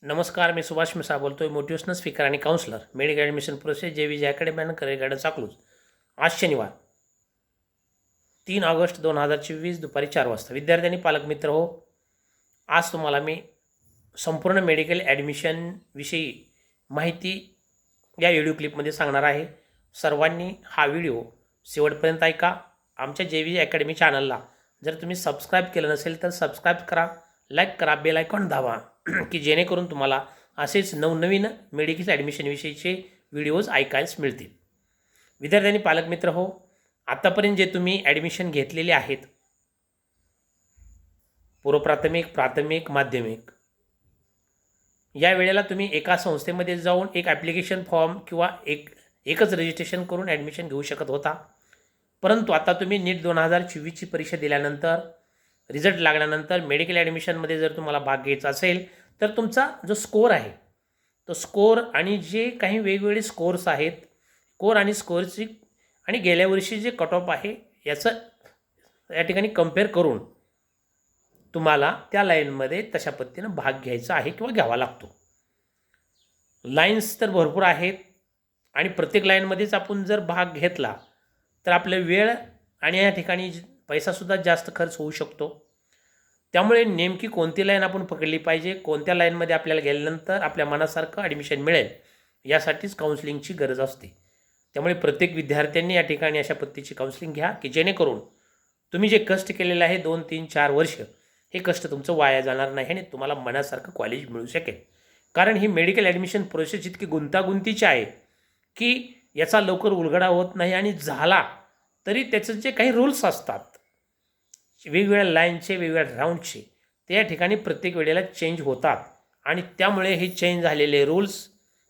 नमस्कार, मी सुभाष मिसा बोलतो आहे. मोटिवेशनल स्पीकर आणि counsellor, medical admission process, JVJ academy and career guidance Akluj. आज शनिवार 3 ऑगस्ट 2024 दुपारी 4 वाजता. विद्यार्थ्यांनी पालक मित्र हो, आज तुम्हाला मी संपूर्ण मेडिकल ॲडमिशनविषयी माहिती या व्हिडिओ क्लिपमध्ये सांगणार आहे. सर्वांनी हा व्हिडिओ शेवटपर्यंत ऐका. आमच्या JVJ अकॅडमी चॅनलला जर तुम्ही सबस्क्राईब केलं नसेल तर सबस्क्राईब करा, लाईक करा, बेल आयकॉन दाबा की जेणेकरून तुम्हाला असेच नवनवीन मेडिकल ॲडमिशनविषयीचे व्हिडिओज ऐकायला मिळतील. विद्यार्थ्यांनी पालक मित्र हो, आतापर्यंत जे तुम्ही ॲडमिशन घेतलेले आहेत, पूर्वप्राथमिक, प्राथमिक, माध्यमिक, या वेळेला तुम्ही एका संस्थेमध्ये जाऊन एक ॲप्लिकेशन फॉर्म किंवा एकच रजिस्ट्रेशन करून ॲडमिशन घेऊ शकत होता. परंतु आता तुम्ही नीट 2024ची परीक्षा दिल्यानंतर, रिझल्ट लागल्यानंतर मेडिकल ॲडमिशनमध्ये जर तुम्हाला भाग घ्यायचा असेल तर तुमचा जो स्कोअर आहे तो स्कोअर आणि जे काही वेगवेगळे स्कोअर्स आहेत, स्कोअर आणि स्कोअरची आणि गेल्या वर्षी जे कट ऑफ आहे याचं या ठिकाणी कंपेअर करून तुम्हाला त्या लाईनमध्ये तशा पद्धतीनं भाग घ्यायचा आहे किंवा घ्यावा लागतो. लाईन्स तर भरपूर आहेत आणि प्रत्येक लाईनमध्येच आपण जर भाग घेतला तर आपलं वेळ आणि या ठिकाणी पैसासुद्धा जास्त खर्च होऊ शकतो. त्यामुळे नेमकी कोणती लाईन आपण पकडली पाहिजे, कोणत्या लाईनमध्ये आपल्याला गेल्यानंतर आपल्या मनासारखं ॲडमिशन मिळेल, यासाठीच काउन्सिलिंगची गरज असते. त्यामुळे प्रत्येक विद्यार्थ्यांनी या ठिकाणी अशा पद्धतीची काउन्सिलिंग घ्या की जेणेकरून तुम्ही जे कष्ट केलेले आहे 2, 3, 4 वर्ष, हे कष्ट तुमचं वाया जाणार नाही आणि तुम्हाला मनासारखं कॉलेज मिळू शकेल. कारण ही मेडिकल ॲडमिशन प्रोसेस इतकी गुंतागुंतीची आहे की याचा लवकर उलगडा होत नाही आणि झाला तरी त्याचं जे काही रूल्स असतात, वेगवेगळ्या लाईनचे, वेगवेगळ्या राऊंडचे, ते या ठिकाणी प्रत्येक वेळेला चेंज होतात आणि त्यामुळे हे चेंज झालेले रूल्स,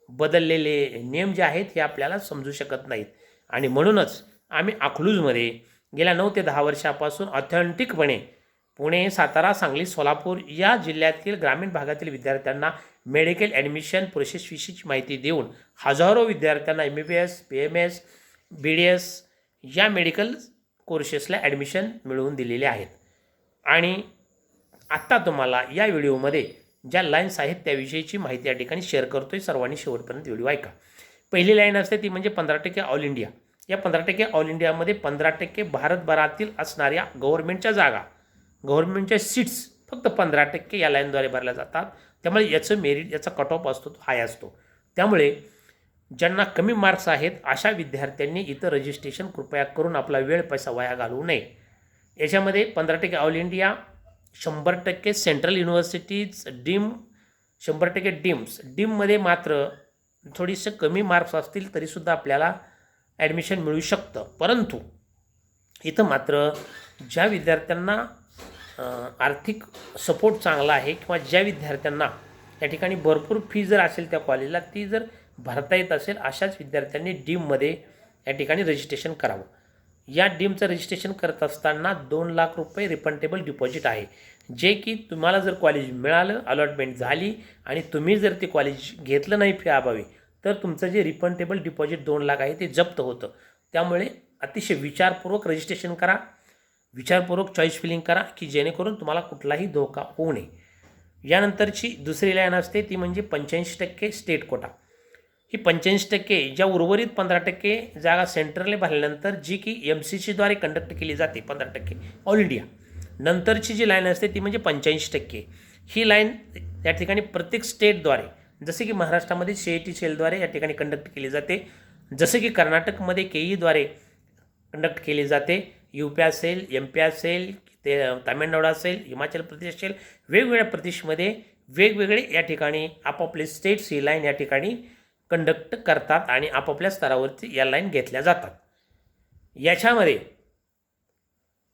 बदललेले नियम जे आहेत हे आपल्याला समजू शकत नाहीत. आणि म्हणूनच आम्ही अकलूजमध्ये गेल्या 9 ते 10 वर्षापासून ऑथेंटिकपणे पुणे, सातारा, सांगली, सोलापूर या जिल्ह्यातील ग्रामीण भागातील विद्यार्थ्यांना मेडिकल ॲडमिशन प्रोसेसविषयीची माहिती देऊन हजारो विद्यार्थ्यांना MBBS, BMS, BDS या मेडिकल कोर्सेसला ॲडमिशन मिळवून दिलेले आहेत. आणि आत्ता तुम्हाला या व्हिडिओमध्ये ज्या लाईन्स आहेत त्याविषयीची माहिती या ठिकाणी शेअर करतो आहे. सर्वांनी शेवटपर्यंत व्हिडिओ ऐका. पहिली लाईन असते ती म्हणजे 15% ऑल इंडिया. या 15% ऑल इंडियामध्ये 15% भारतभरातील असणाऱ्या गव्हर्नमेंटच्या जागा, गव्हर्नमेंटच्या सीट्स फक्त 15% या लाईनद्वारे भरल्या जातात. त्यामुळे याचं मेरिट, याचा कट ऑफ असतो तो हाय असतो. त्यामुळे ज्यांना कमी मार्क्स आहेत अशा विद्यार्थ्यांनी इथं रजिस्ट्रेशन कृपया करून आपला वेळ पैसा वाया घालवू नये. याच्यामध्ये 15% all India, 100% central universities, deem, 100% deems. डीममध्ये मात्र थोडीसं कमी मार्क्स असतील तरीसुद्धा आपल्याला ॲडमिशन मिळू शकतं. परंतु इथं मात्र ज्या विद्यार्थ्यांना आर्थिक सपोर्ट चांगला आहे किंवा ज्या विद्यार्थ्यांना या ठिकाणी भरपूर फी जर असेल त्या कॉलेजला, ती जर भरता येत असेल, अशाच विद्यार्थ्यांनी डीममध्ये या ठिकाणी रजिस्ट्रेशन करावं. या डीमचं रजिस्ट्रेशन करत असताना 2 लाख रुपये रिफंडेबल डिपॉझिट आहे, जे की तुम्हाला जर कॉलेज मिळालं, अलॉटमेंट झाली आणि तुम्ही जर ते कॉलेज घेतलं नाही फी अभावी, तर तुमचं जे रिफंडेबल डिपॉझिट 2 लाख आहे ते जप्त होतं. त्यामुळे अतिशय विचारपूर्वक रजिस्ट्रेशन करा, विचारपूर्वक चॉईस फिलिंग करा की जेणेकरून तुम्हाला कुठलाही धोका होऊ नये. यानंतरची दुसरी लाईन असते ती म्हणजे 85% स्टेट कोटा. ही 85% ज्या उर्वरित 15% जागा सेंट्रलने भरल्यानंतर जी की MCCद्वारे कंडक्ट केली जाते 15% ऑल इंडिया, नंतरची जी लाईन असते ती म्हणजे 85%. ही लाईन या ठिकाणी प्रत्येक स्टेटद्वारे, जसे की महाराष्ट्रामध्ये CIT सेलद्वारे या ठिकाणी कंडक्ट केली जाते, जसे की कर्नाटकमध्ये KEद्वारे कंडक्ट केली जाते, UP असेल, MP असेल, ते तामिळनाडू असेल, हिमाचल प्रदेश असेल, वेगवेगळ्या प्रदेशमध्ये वेगवेगळे या ठिकाणी आपापले स्टेट्स ही लाईन या ठिकाणी कंडक्ट करतात आणि आपापल्या स्तरावरती या लाईन घेतल्या जातात. याच्यामध्ये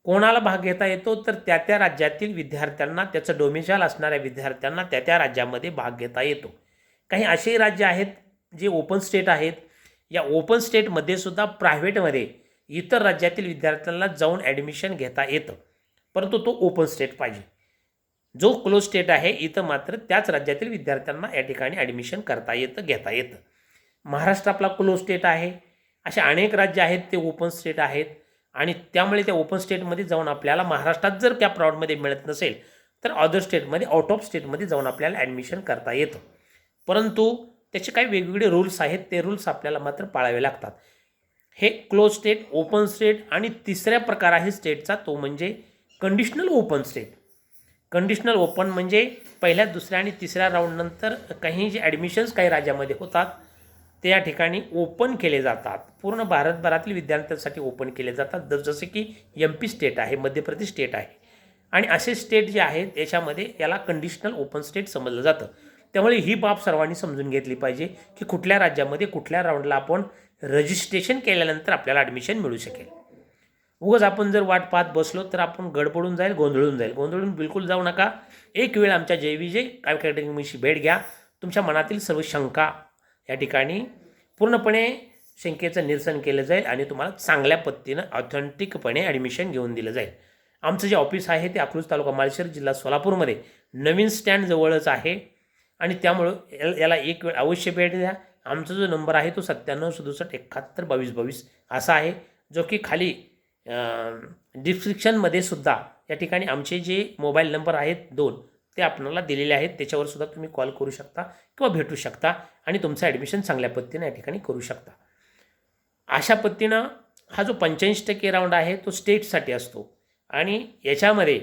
कोणाला भाग घेता येतो तर त्या त्या राज्यातील विद्यार्थ्यांना, त्याचं डोमिसाईल असणाऱ्या विद्यार्थ्यांना त्या त्या राज्यामध्ये भाग घेता येतो. काही असे राज्य आहेत जे ओपन स्टेट आहेत. या ओपन स्टेटमध्ये सुद्धा प्रायव्हेटमध्ये इतर राज्यातील विद्यार्थ्यांना जाऊन ॲडमिशन घेता येतं, परंतु तो ओपन स्टेट पाहिजे. जो क्लोज स्टेट आहे इथं मात्र त्याच राज्यातील विद्यार्थ्यांना या ठिकाणी ॲडमिशन करता येतं, घेता येतं. महाराष्ट्र आपला क्लोज स्टेट आहे. असे अनेक राज्य आहेत ते ओपन स्टेट आहेत आणि त्यामुळे त्या ओपन स्टेटमध्ये जाऊन आपल्याला महाराष्ट्रात जर त्या प्राउडमध्ये मिळत नसेल तर अदर स्टेटमध्ये, आउट ऑफ स्टेटमध्ये जाऊन आपल्याला ॲडमिशन करता येतं. परंतु त्याचे काही वेगवेगळे रूल्स आहेत, ते रूल्स आपल्याला मात्र पाळावे लागतात. हे क्लोज स्टेट, ओपन स्टेट आणि तिसऱ्या प्रकार आहे स्टेटचा, तो म्हणजे conditional open state. Conditional open म्हणजे पहिल्या, दुसऱ्या आणि तिसऱ्या राऊंडनंतर काही जे ॲडमिशन्स काही राज्यामध्ये होतात ते या ठिकाणी ओपन केले जातात. पूर्ण भारतभरातील विद्यार्थ्यांसाठी ओपन केले जातात. जसे की MP स्टेट आहे, मध्य प्रदेश स्टेट आहे आणि असे स्टेट जे आहेत याच्यामध्ये याला कंडिशनल ओपन स्टेट समजलं जातं. त्यामुळे ही बाब सर्वांनी समजून घेतली पाहिजे की कुठल्या राज्यामध्ये कुठल्या राऊंडला आपण रजिस्ट्रेशन केल्यानंतर आपल्याला ॲडमिशन मिळू शकेल. उगाच आपण जर वाट पाहत बसलो तर आपण गडबडून जाईल, गोंधळून बिलकुल जाऊ नका. एक वेळ आमच्या JVJ अकॅडमीशी भेट घ्या. तुमच्या मनातील सर्व शंका या ठिकाणी पूर्णपणे शंकेचं निरसन केलं जाईल आणि तुम्हाला चांगल्या पद्धतीनं ऑथेंटिकपणे ॲडमिशन घेऊन दिलं जाईल. आमचं जे ऑफिस आहे ते अकलूज तालुका माळशिरस जिल्हा सोलापूरमध्ये नवीन स्टँड जवळच आहे आणि त्यामुळं याला एक वेळ अवश्य भेट द्या. आमचा जो नंबर आहे तो 9767712222 असा आहे, जो की खाली डिस्क्रिप्शनमध्ये सुद्धा या ठिकाणी आमचे जे मोबाईल नंबर आहेत 2 ते आपल्याला दिलेले आहेत. त्याच्यावर सुद्धा तुम्ही कॉल करू शकता किंवा भेटू शकता आणि तुमचं ॲडमिशन चांगल्या पद्धतीने या ठिकाणी करू शकता. अशा पद्धतीनं हा जो 85% राऊंड आहे तो स्टेटसाठी असतो आणि याच्यामध्ये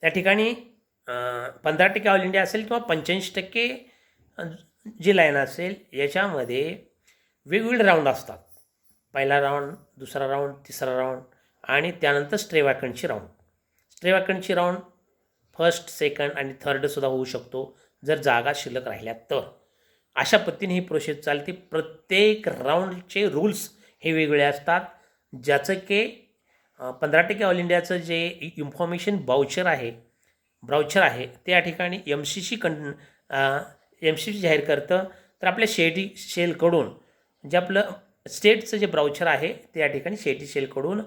त्या ठिकाणी 15% ऑल इंडिया असेल किंवा 85% जी लाईन असेल याच्यामध्ये वेगवेगळे राऊंड असतात. पहिला राऊंड, दुसरा राऊंड, तिसरा राऊंड आणि त्यानंतर स्ट्रे वॅकंटची राऊंड. स्ट्रे वॅकंटची राऊंड फर्स्ट, सेकंड आणि थर्डसुद्धा होऊ शकतो जर जागा शिल्लक राहिल्या तर. अशा पद्धतीने ही प्रोसेस चालते. प्रत्येक राऊंडचे रूल्स हे वेगवेगळे असतात. ज्याचं की 15% ऑल इंडियाचं जे इन्फॉर्मेशन ब्राउचर आहे ते या ठिकाणी MCC जाहीर करतं. तर आपल्या शेटी सेलकडून जे आपलं स्टेटचं जे ब्राउचर आहे ते या ठिकाणी शेटी सेलकडून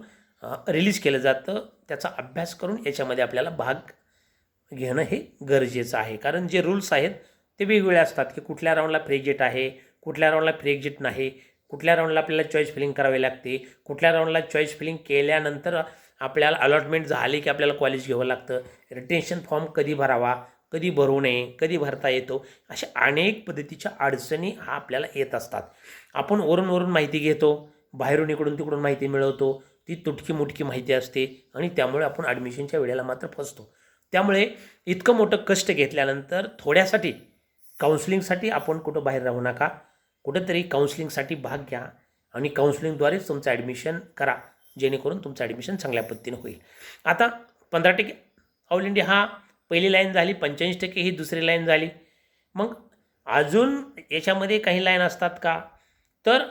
रिलीज केलं जातं. त्याचा अभ्यास करून याच्यामध्ये आपल्याला भाग घेणं हे गरजेचं आहे. कारण जे रूल्स आहेत ते वेगवेगळे असतात की कुठल्या राऊंडला फ्री एक्झिट आहे, कुठल्या राऊंडला फ्री एक्झिट नाही, कुठल्या राऊंडला आपल्याला चॉईस फिलिंग करावी लागते, कुठल्या राऊंडला चॉईस फिलिंग केल्यानंतर आपल्याला अलॉटमेंट झाली की आपल्याला कॉलेज घ्यावं लागतं, रिटेन्शन फॉर्म कधी भरावा, कधी भरू नये, कधी भरता येतो, अशा अनेक पद्धतीच्या अडचणी हा आपल्याला येत असतात. आपण वरून माहिती घेतो, बाहेरून इकडून तिकडून माहिती मिळवतो, ती तुटकी मुटकी माहिती असते आणि त्यामुळे आपण ॲडमिशनच्या वेळेला मात्र फसतो. त्यामुळे इतकं मोठं कष्ट घेतल्यानंतर थोड्यासाठी काउन्सिलिंगसाठी आपण कुठं बाहेर राहू नका. कुठंतरी काउन्सिलिंगसाठी भाग घ्या आणि काउन्सिलिंगद्वारेच तुमचं ॲडमिशन करा, जेणेकरून तुमचं ॲडमिशन चांगल्या पद्धतीनं होईल. आता 15% ऑल इंडिया हा पहिली लाईन झाली, 85% ही दुसरी लाईन झाली. मग अजून याच्यामध्ये काही लाईन असतात का? तर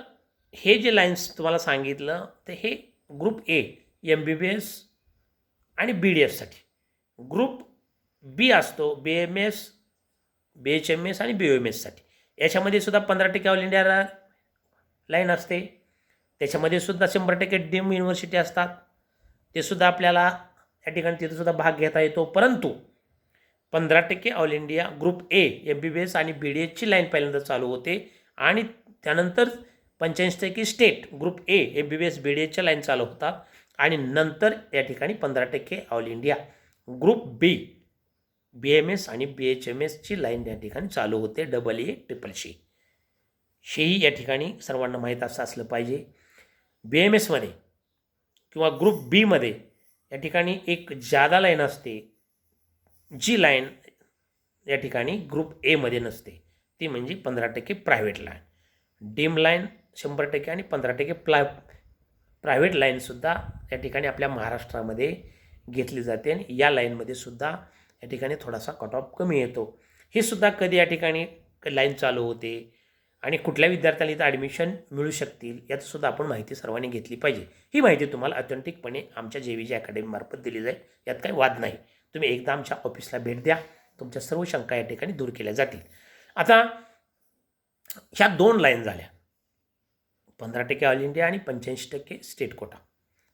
हे जे लाईन्स तुम्हाला सांगितलं तर हे ग्रुप A MBBS आणि BDSसाठी. ग्रुप B असतो BMS, BHMS आणि BOMSसाठी. याच्यामध्ये सुद्धा 15% ऑल इंडिया लाईन असते. त्याच्यामध्ये सुद्धा 100% डीम्ड युनिव्हर्सिटी असतात. ते सुद्धा आपल्याला या ठिकाणी तिथंसुद्धा भाग घेता येतो. परंतु 15% all India group A MBBS आणि BDSची लाईन पहिल्यांदा चालू होते आणि त्यानंतर 85% स्टेट ग्रुप A MBBS BDSच्या लाईन चालू होतात आणि नंतर या ठिकाणी 15% all India group B BMS आणि BHMSची लाईन या ठिकाणी चालू होते. AA CCC हेही या ठिकाणी सर्वांना माहीत असलं पाहिजे. BMSमध्ये किंवा ग्रुप Bमध्ये या ठिकाणी एक जादा लाईन असते, जी लाईन या ठिकाणी ग्रुप Aमध्ये नसते. ती म्हणजे 15% प्रायव्हेट लाईन. डीम लाईन 100% आणि 15% प्रायव्हेट लाईनसुद्धा या ठिकाणी आपल्या महाराष्ट्रामध्ये घेतली जाते आणि या लाईनमध्ये सुद्धा या ठिकाणी थोडासा कट ऑफ कमी येतो. हे सुद्धा कधी या ठिकाणी लाईन चालू होते आणि कुठल्या विद्यार्थ्याला इथं ॲडमिशन मिळू शकतील याचंसुद्धा आपण माहिती सर्वांनी घेतली पाहिजे. ही माहिती तुम्हाला ऑथेंटिकपणे आमच्या JVJ अकॅडमीमार्फत दिली जाईल. यात काही वाद नाही. तुम्ही एकदा आमच्या ऑफिसला भेट द्या, तुमच्या सर्व शंका या ठिकाणी दूर केल्या जातील. आता ह्या 2 लाईन झाल्या, 15% ऑल इंडिया आणि 85% स्टेट कोटा.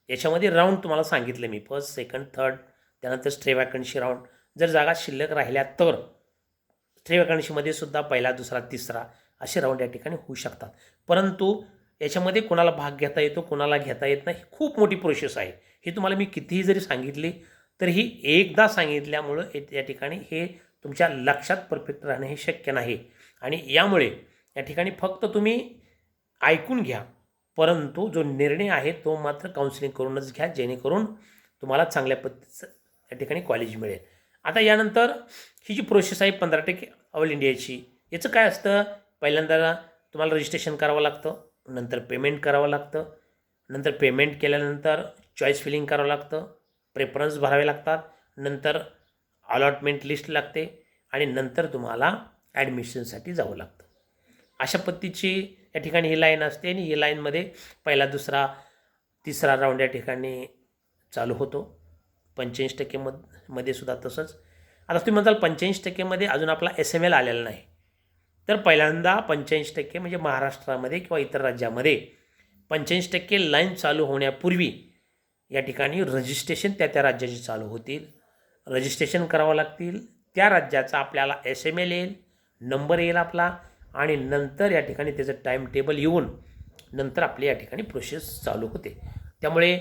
याच्यामध्ये राऊंड तुम्हाला सांगितलं मी, फर्स्ट, सेकंड, थर्ड, त्यानंतर स्ट्रे वॅकन्सी राऊंड. जर जागा शिल्लक राहिल्या तर स्ट्रे वॅकन्सीमध्ये सुद्धा पहिला, दुसरा, तिसरा असे राऊंड या ठिकाणी होऊ शकतात. परंतु याच्यामध्ये कोणाला भाग घेता येतो, कोणाला घेता येत नाही, खूप मोठी प्रोसेस आहे. ही तुम्हाला मी कितीही जरी सांगितली तर ही एकदा सांगितल्यामुळं या ठिकाणी हे तुमच्या लक्षात परफेक्ट राहणं हे शक्य नाही. आणि यामुळे या ठिकाणी फक्त तुम्ही ऐकून घ्या, परंतु जो निर्णय आहे तो मात्र काउन्सिलिंग करूनच घ्या, जेणेकरून तुम्हाला चांगल्या पद्धतीचं या ठिकाणी कॉलेज मिळेल. आता यानंतर ही जी प्रोसेस आहे 15% ऑल इंडियाची, याचं काय असतं, पहिल्यांदा तुम्हाला रजिस्ट्रेशन करावं लागतं, नंतर पेमेंट करावं लागतं, नंतर पेमेंट केल्यानंतर चॉईस फिलिंग करावं लागतं, प्रेफरन्स भरावे लागतात, नंतर अलॉटमेंट लिस्ट लागते आणि नंतर तुम्हाला ॲडमिशनसाठी जावं लागतं. अशा पद्धतीची या ठिकाणी ही लाईन असते आणि ही लाईनमध्ये पहिला, दुसरा, तिसरा राऊंड या ठिकाणी चालू होतो. 85% मध्ये सुद्धा तसंच. आता तुम्ही म्हणाल 85% अजून आपला SML आलेला नाही. तर पहिल्यांदा 85% म्हणजे महाराष्ट्रामध्ये किंवा इतर राज्यामध्ये 85% लाईन चालू होण्यापूर्वी या ठिकाणी रजिस्ट्रेशन त्या राज्याची चालू होतील. रजिस्ट्रेशन करावं लागतील. त्या राज्याचा आपल्याला SML येईल, नंबर येईल आपला, आणि नंतर या ठिकाणी त्याचं टाईम टेबल येऊन नंतर आपली या ठिकाणी प्रोसेस चालू होते. त्यामुळे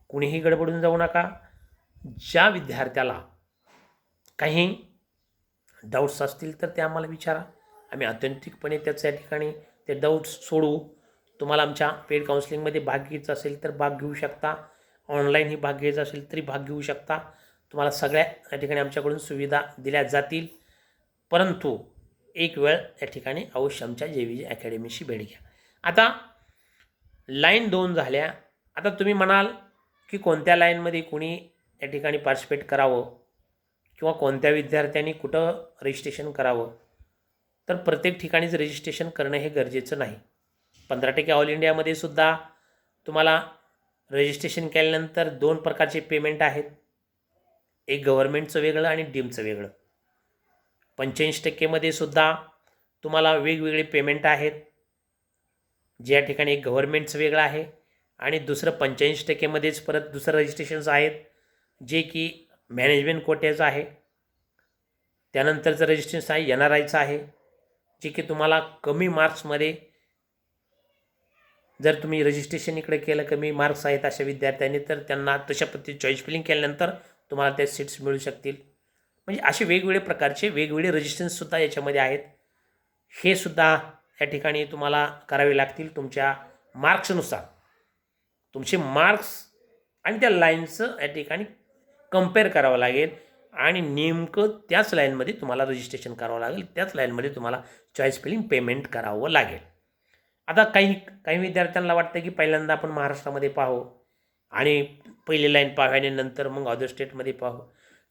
कुणीही गडबडून जाऊ नका. ज्या विद्यार्थ्याला काही डाऊट्स असतील तर ते आम्हाला विचारा. आम्ही ऑथेंटिकपणे त्याचं या ठिकाणी ते डाऊट्स सोडवू. तुम्हाला आमच्या पेड काउन्सिलिंगमध्ये भाग घ्यायचा असेल तर भाग घेऊ शकता. ऑनलाईनही भाग घ्यायचा असेल तरी भाग घेऊ शकता. तुम्हाला सगळ्या या ठिकाणी आमच्याकडून सुविधा दिल्या जातील. परंतु एक वेळ या ठिकाणी अवश्य आमच्या JVG अकॅडमीशी भेट घ्या. आता लाईन 2 झाल्या. आता तुम्ही म्हणाल की कोणत्या लाईनमध्ये कोणी या ठिकाणी पार्टिसिपेट करावं किंवा कोणत्या विद्यार्थ्यांनी कुठं रजिस्ट्रेशन करावं. तर प्रत्येक ठिकाणीच रजिस्ट्रेशन करणं हे गरजेचं नाही. 15% ऑल इंडियामध्ये सुद्धा तुम्हाला रजिस्ट्रेशन केल्यानंतर 2 प्रकारचे पेमेंट आहेत. एक गव्हर्नमेंटचं वेगळं आणि डीमचं वेगळं. 85% मध्ये सुद्धा तुम्हाला वेगवेगळे पेमेंट आहेत. जे या ठिकाणी एक गव्हर्नमेंटचं वेगळं आहे आणि दुसरं 85% मध्येच परत दुसरं रजिस्ट्रेशन्स आहेत, जे की मॅनेजमेंट कोट्याचं आहे. त्यानंतरचं रजिस्ट्रेशन आहे NRIचं आहे, जे की तुम्हाला कमी मार्क्समध्ये जर तुम्ही रजिस्ट्रेशन इकडे केलं, कमी मार्क्स आहेत अशा विद्यार्थ्यांनी, तर त्यांना तशा पद्धतीने चॉईस फिलिंग केल्यानंतर तुम्हाला त्या सीट्स मिळू शकतील. म्हणजे असे वेगवेगळे प्रकारचे वेगवेगळे रजिस्ट्रेशनसुद्धा याच्यामध्ये आहेत. हे सुद्धा या ठिकाणी तुम्हाला करावे लागतील तुमच्या मार्क्सनुसार. तुमचे मार्क्स आणि त्या लाईनचं या ठिकाणी कंपेअर करावं लागेल आणि नेमकं त्याच लाईनमध्ये तुम्हाला रजिस्ट्रेशन करावं लागेल, त्याच लाईनमध्ये तुम्हाला चॉईस फिलिंग पेमेंट करावं लागेल. आता काही विद्यार्थ्यांना वाटतं की पहिल्यांदा आपण महाराष्ट्रामध्ये पाहू आणि पहिली लाईन पाहू आणि नंतर मग अदर स्टेटमध्ये पाहू.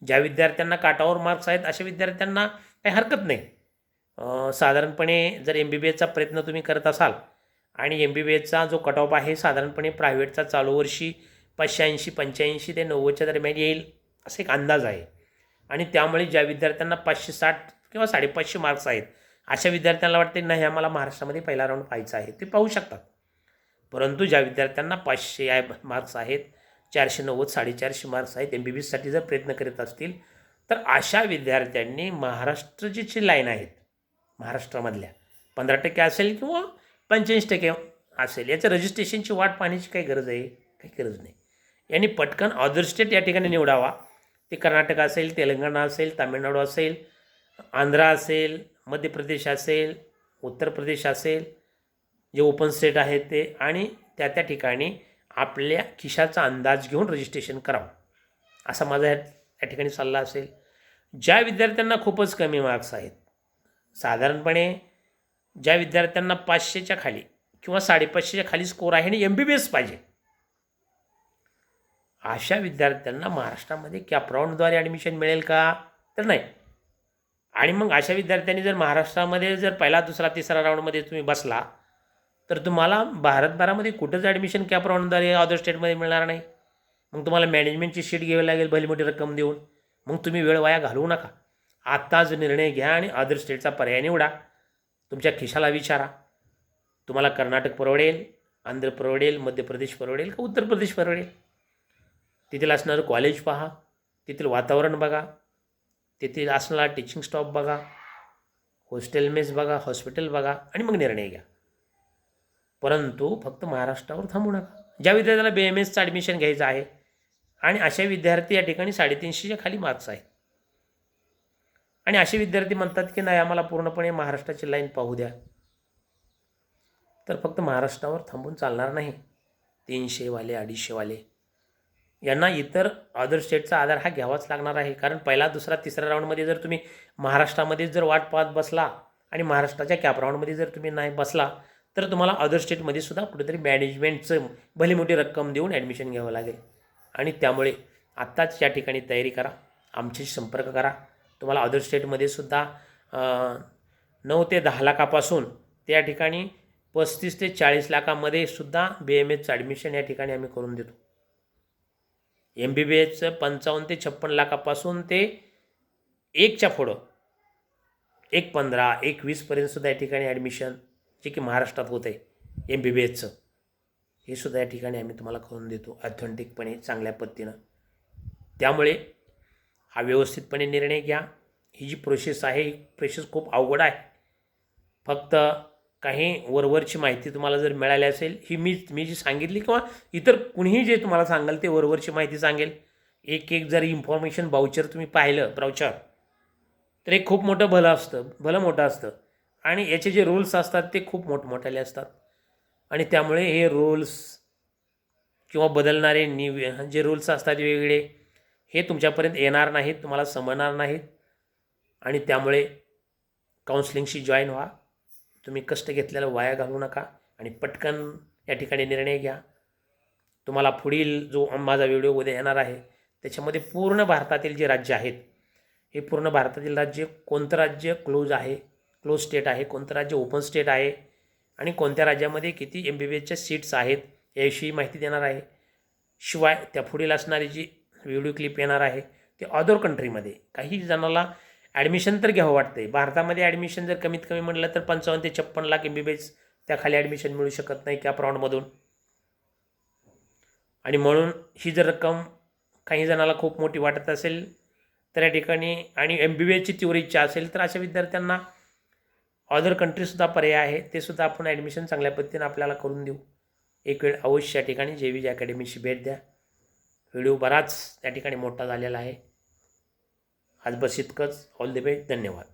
ज्या विद्यार्थ्यांना काटावर मार्क्स आहेत अशा विद्यार्थ्यांना काही हरकत नाही. साधारणपणे जर MBBSचा प्रयत्न तुम्ही करत असाल आणि MBBSचा जो कट ऑफ आहे साधारणपणे प्रायव्हेटचा चालू वर्षी 580, 85 ते 90च्या दरम्यान येईल असा एक अंदाज आहे. आणि त्यामुळे ज्या विद्यार्थ्यांना 560 किंवा 550 मार्क्स आहेत अशा विद्यार्थ्यांना वाटते नाही आम्हाला महाराष्ट्रामध्ये पहिला राऊंड पाहायचा आहे, ते पाहू शकतात. परंतु ज्या विद्यार्थ्यांना 500 मार्क्स आहेत, 490, 450 मार्क्स आहेत, MBBSसाठी जर प्रयत्न करीत असतील तर अशा विद्यार्थ्यांनी महाराष्ट्राची जी लाईन आहेत महाराष्ट्रामधल्या 15% असेल किंवा 85% असेल, याचं रजिस्ट्रेशनची वाट पाहण्याची काही गरज आहे? काही गरज नाही. यांनी पटकन अदर स्टेट या ठिकाणी निवडावा. ते कर्नाटक असेल, तेलंगणा असेल, तामिळनाडू असेल, आंध्र असेल, मध्य प्रदेश असेल, उत्तर प्रदेश असेल, जे ओपन स्टेट आहेत ते, आणि त्या ठिकाणी आपल्या खिशाचा अंदाज घेऊन रजिस्ट्रेशन करावं असा माझा या ठिकाणी सल्ला असेल. ज्या विद्यार्थ्यांना खूपच कमी मार्क्स आहेत, साधारणपणे ज्या विद्यार्थ्यांना 500च्या खाली किंवा 550च्या खाली स्कोर आहे आणि MBBS पाहिजे, अशा विद्यार्थ्यांना महाराष्ट्रामध्ये कॅपराऊंडद्वारे ॲडमिशन मिळेल का? तर नाही. आणि मग अशा विद्यार्थ्यांनी जर महाराष्ट्रामध्ये जर पहिला, दुसरा, तिसरा राऊंडमध्ये तुम्ही बसला तर तुम्हाला भारतभरामध्ये कुठंच ॲडमिशन कॅपराऊंडद्वारे अदर स्टेटमध्ये मिळणार नाही. मग तुम्हाला मॅनेजमेंटची शीट घ्यावी लागेल भली मोठी रक्कम देऊन. मग तुम्ही वेळ वाया घालवू नका. आत्ताच निर्णय घ्या आणि अदर स्टेटचा पर्याय निवडा. तुमच्या खिशाला विचारा, तुम्हाला कर्नाटक परवडेल, आंध्र परवडेल, मध्य प्रदेश परवडेल का उत्तर प्रदेश परवडेल. तिथील असणारं कॉलेज पहा, तिथील वातावरण बघा, तिथील असणारा टीचिंग स्टॉफ बघा, हॉस्टेल मेस बघा, हॉस्पिटल बघा आणि मग निर्णय घ्या. परंतु फक्त महाराष्ट्रावर थांबू नका. ज्या विद्यार्थ्याला BMSचं ॲडमिशन घ्यायचं आहे आणि अशा विद्यार्थी या ठिकाणी 350च्या खाली मार्क्स आहेत. आणि असे विद्यार्थी म्हणतात की नाही आम्हाला पूर्णपणे महाराष्ट्राची लाईन पाहू द्या. तर फक्त महाराष्ट्रावर थांबून चालणार नाही. 300वाले 250वाले यांना इतर अदर स्टेटचा आधार हा घ्यावाच लागणार आहे. कारण पहिला दुसरा तिसऱ्या राऊंडमध्ये जर तुम्ही महाराष्ट्रामध्ये जर वाट पाहत बसला आणि महाराष्ट्राच्या कॅप राऊंडमध्ये जर तुम्ही नाही बसला तर तुम्हाला अदर स्टेटमध्ये सुद्धा कुठेतरी मॅनेजमेंटचं भली मोठी रक्कम देऊन ॲडमिशन घ्यावं लागेल. आणि त्यामुळे आत्ताच या ठिकाणी तयारी करा, आमच्याशी संपर्क करा. तुम्हाला अदर स्टेटमध्ये सुद्धा 9 ते 10 लाखापासून त्या ठिकाणी 35 ते 40 लाखामध्ये सुद्धा BAMSचं ॲडमिशन या ठिकाणी आम्ही करून देतो. MBBSचं 55 ते 56 लाखापासून ते 1च्या पुढं 1.15 1.20पर्यंत सुद्धा या ठिकाणी ॲडमिशन जे की महाराष्ट्रात होतं आहे MBBSचं हे सुद्धा या ठिकाणी आम्ही तुम्हाला करून देतो ऑथेंटिकपणे चांगल्या पद्धतीनं. त्यामुळे हा व्यवस्थितपणे निर्णय घ्या. ही जी प्रोसेस आहे ही प्रोसेस खूप अवघड आहे. फक्त काही वरवरची माहिती तुम्हाला जर मिळाली असेल ही मी जी सांगितली किंवा इतर कुणीही जे तुम्हाला सांगाल ते वरवरची माहिती सांगेल. एक जर इन्फॉर्मेशन बाउचर तुम्ही पाहिलं ब्राउचर तर एक खूप मोठं भलं मोठं असतं आणि याचे जे रूल्स असतात ते खूप मोठमोठाले असतात. आणि त्यामुळे हे रूल्स किंवा बदलणारे जे रूल्स असतात वेगवेगळे हे तुमच्यापर्यंत येणार नाहीत, तुम्हाला समजणार नाहीत. आणि त्यामुळे काउन्सिलिंगशी जॉईन व्हा. तुम्ही कष्ट घेतलेलं वाया घालवू नका आणि पटकन या ठिकाणी निर्णय घ्या. तुम्हाला पुढील जो माझा व्हिडिओ उद्या येणार आहे त्याच्यामध्ये पूर्ण भारतातील जे राज्य आहेत हे पूर्ण भारतातील राज्य कोणतं राज्य क्लोज स्टेट आहे, कोणतं राज्य ओपन स्टेट आहे आणि कोणत्या राज्यामध्ये किती MBBSच्या सीट्स आहेत याविषयी माहिती देणार आहे. शिवाय त्या पुढील असणारी जी व्हिडिओ क्लिप येणार आहे ते अदर कंट्रीमध्ये काही जणांना ॲडमिशन तर घ्यावं वाटतं आहे. भारतामध्ये ॲडमिशन जर कमीत कमी म्हटलं तर 55 ते 56 लाख MBBS त्याखाली ॲडमिशन मिळू शकत नाही कॅप राऊंडमधून. आणि म्हणून ही जर रक्कम काही जणाला खूप मोठी वाटत असेल तर या ठिकाणी आणि MBBSची तीव्र इच्छा असेल तर अशा विद्यार्थ्यांना अदर कंट्रीसुद्धा पर्याय आहे, ते सुद्धा आपण ॲडमिशन चांगल्या पद्धतीनं आपल्याला करून देऊ. एक वेळ अवश्य या ठिकाणी JVJ अकॅडमीची भेट द्या. व्हिडिओ बराच त्या ठिकाणी मोठा झालेला आहे. आज बस इतकंच. All the best. धन्यवाद.